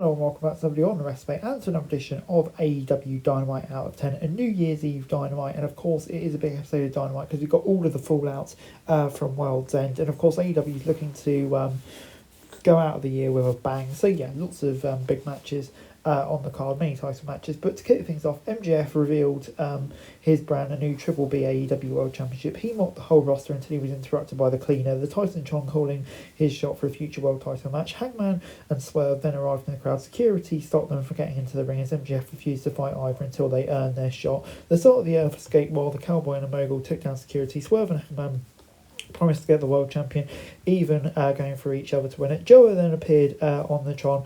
Hello and welcome back to somebody on the recipe and to another edition of AEW Dynamite Out of 10, a New Year's Eve Dynamite. And of course it is a big episode of Dynamite because we've got all of the fallouts from World's End, and of course AEW is looking to go out of the year with a bang. So yeah, lots of big matches on the card, many title matches. But to kick things off, MJF revealed his brand new Triple B AEW World Championship. He mocked the whole roster until he was interrupted by the cleaner, the Tyson Chong calling his shot for a future world title match. Hangman and Swerve then arrived in the crowd. Security stopped them from getting into the ring as MJF refused to fight either until they earned their shot. The Salt of the Earth escaped while the Cowboy and the Mogul took down security. Swerve and Hangman promised to get the world champion, even going for each other to win it. Joe then appeared on the Tron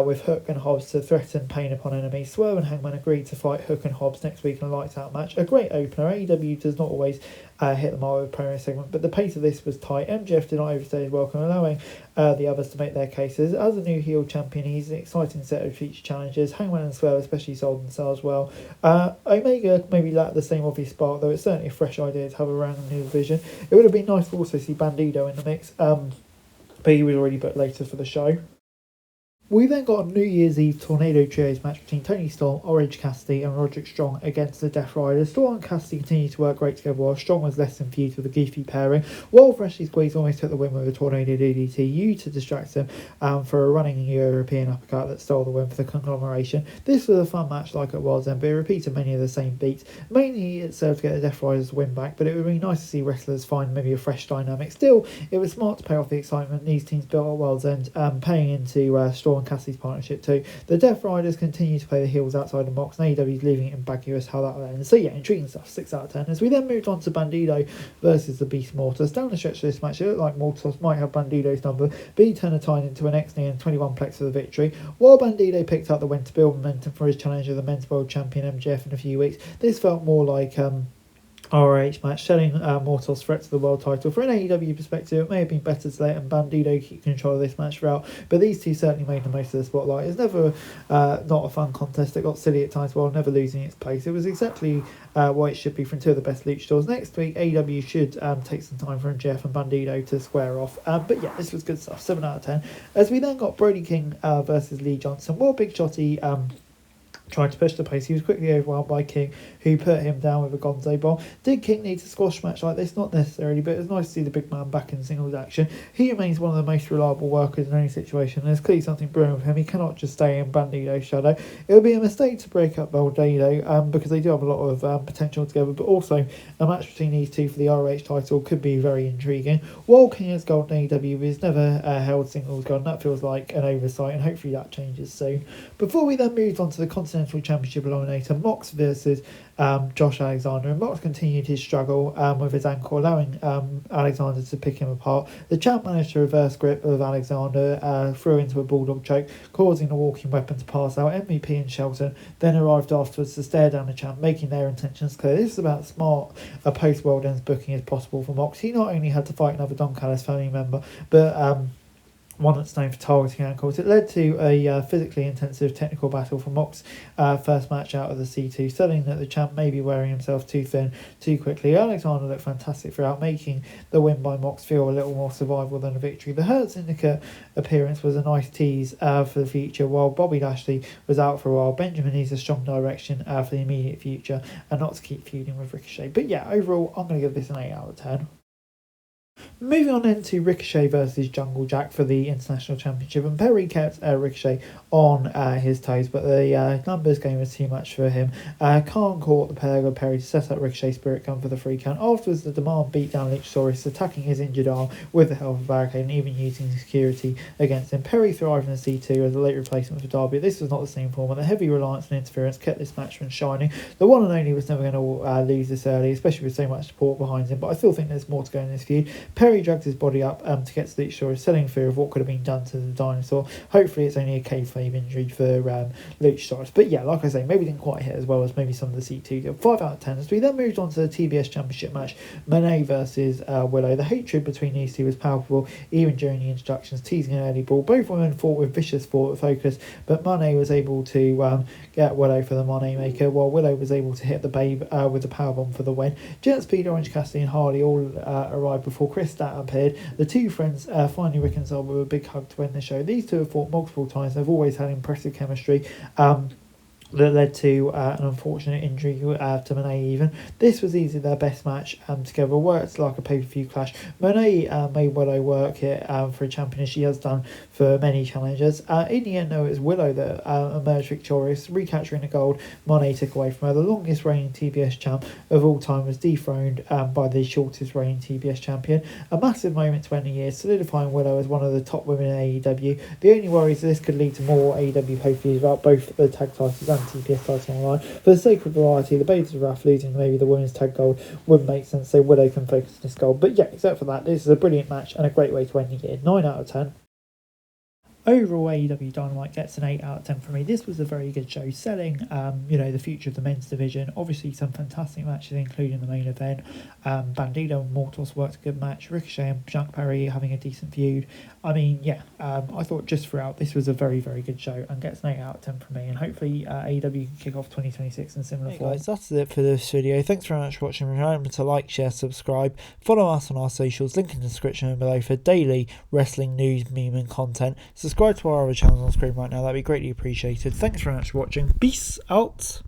with Hook and Hobbs to threaten pain upon enemies. Swerve and Hangman agreed to fight Hook and Hobbs next week in a lights out match. A great opener. AEW does not always hit the mark with a promo segment, but the pace of this was tight. MJF did not overstay his welcome, allowing the others to make their cases. As a new heel champion, he's an exciting set of future challenges. Hangman and Swerve especially sold themselves well. Omega maybe lacked the same obvious spark, though it's certainly a fresh idea to have a random new division. It would have been nice to also see Bandido in the mix, but he was already booked later for the show. We then got a New Year's Eve Tornado Trios match between Tony Storm, Orange Cassidy and Roderick Strong against the Death Riders. Storm and Cassidy continued to work great together while Strong was less confused with a goofy pairing. While Freshly Squeeze almost took the win with a Tornado DDT, U to distract him for a running European uppercut that stole the win for the conglomeration. This was a fun match like it was, but it repeated many of the same beats. Mainly it served to get the Death Riders win back, but it would be nice to see wrestlers find maybe a fresh dynamic. Still, it was smart to pay off the excitement these teams built at World's End, paying into Storm and Cassidy's partnership too. The Death Riders continue to play the heels outside the box, and AEW's leaving it ambiguous how that will end. So yeah, intriguing stuff, 6 out of 10. As we then moved on to Bandido versus the Beast Mortis. Down the stretch of this match, it looked like Mortis might have Bandido's number, but he turned the tide into an X-knee and 21 plex for the victory. While Bandido picked up the win to build momentum for his challenge of the men's world champion MJF in a few weeks, this felt more like ROH match, selling Mortal's threat to the world title. For an AEW perspective, it may have been better to let Bandido keep control of this match throughout, but these two certainly made the most of the spotlight. It's never not a fun contest. It got silly at times while never losing its place. It was exactly what it should be from two of the best luchadors. Next week, AEW should take some time for MJF and Bandido to square off. But yeah, this was good stuff, 7 out of 10. As we then got Brody King versus Lee Johnson. While Big Shotty tried to push the pace, he was quickly overwhelmed by King, who put him down with a Gonzo bomb. Did King need a squash match like this? Not necessarily, but it was nice to see the big man back in singles action. He remains one of the most reliable workers in any situation. There's clearly something brewing with him. He cannot just stay in Bandido's shadow. It would be a mistake to break up Bandido because they do have a lot of potential together, but also a match between these two for the ROH title could be very intriguing. While King has gold in AEW, he's never held singles gold, and that feels like an oversight, and hopefully that changes soon. Before we then moved on to the Continental Championship eliminator, Mox versus Josh Alexander, and Mox continued his struggle with his ankle, allowing Alexander to pick him apart. The champ managed to reverse grip of Alexander, threw into a bulldog choke, causing the walking weapon to pass out. MVP and Shelton then arrived afterwards to stare down the champ, making their intentions clear. This is about smart post-World Ends booking as possible for Mox. He not only had to fight another Don Callis family member, but one that's known for targeting ankles. It led to a physically intensive technical battle for Mox first match out of the C2, selling that the champ may be wearing himself too thin too quickly. Alexander looked fantastic throughout, making the win by Mox feel a little more survival than a victory. The Hurt Syndicate appearance was a nice tease for the future. While Bobby Lashley was out for a while, Benjamin needs a strong direction for the immediate future and not to keep feuding with Ricochet. But yeah, overall, I'm going to give this an 8 out of 10. Moving on into Ricochet versus Jungle Jack for the International Championship, and Perry kept Ricochet on his toes, but the numbers game was too much for him. Khan caught the pair of Perry to set up Ricochet's Spirit Gun for the free count. Afterwards, the Demand beat down Luchasaurus, attacking his injured arm with the help of a barricade and even using security against him. Perry thrived in the C2 as a late replacement for Darby. This was not the same form, and the heavy reliance and interference kept this match from shining. The one and only was never going to lose this early, especially with so much support behind him, but I still think there's more to go in this feud. Perry dragged his body up to get to the Luchasaurus, selling fear of what could have been done to the dinosaur. Hopefully it's only a kayfabe injury for Luchasaurus. But yeah, like I say, maybe didn't quite hit as well as maybe some of the C2 did. 5 out of 10. As we then moved on to the TBS Championship match, Monet versus Willow. The hatred between these two was palpable even during the introductions, teasing an early brawl. Both women fought with vicious focus, but Monet was able to get Willow for the Monet Maker, while Willow was able to hit the Babe with the powerbomb for the win. Jet Speed, Orange Cassidy and Hardy all arrived before Chris Stat appeared. The two friends finally reconciled with a big hug to end the show. These two have fought multiple times. They've always had impressive chemistry. That led to an unfortunate injury to Monet even. This was easily their best match together. Worked like a pay-per-view clash. Monet made Willow work it for a champion, as she has done for many challenges. In the end, though, it was Willow that emerged victorious, recapturing the gold Monet took away from her. The longest reigning TBS champ of all time was dethroned by the shortest reigning TBS champion. A massive moment to end the year, solidifying Willow as one of the top women in AEW. The only worry is this could lead to more AEW pay-per-views about both the tag titles and TPS title online. For the sake of variety, the Bates of Wrath losing maybe the women's tag gold wouldn't make sense, so Willow can focus on this gold. But yeah, except for that, this is a brilliant match and a great way to end the year. 9 out of 10. Overall, AEW Dynamite gets an 8 out of 10 from me. This was a very good show, selling, the future of the men's division. Obviously, some fantastic matches, including the main event. Bandito and Mortos worked a good match. Ricochet and Junk Perry having a decent feud. I mean, I thought just throughout, this was a very, very good show and gets an 8 out of 10 from me. And hopefully, AEW can kick off 2026 in similar form. Guys, that's it for this video. Thanks very much for watching. Remember to like, share, subscribe. Follow us on our socials. Link in the description below for daily wrestling news, meme and content. Subscribe to our other channels on screen right now. That'd be greatly appreciated. Thanks very much for watching. Peace out.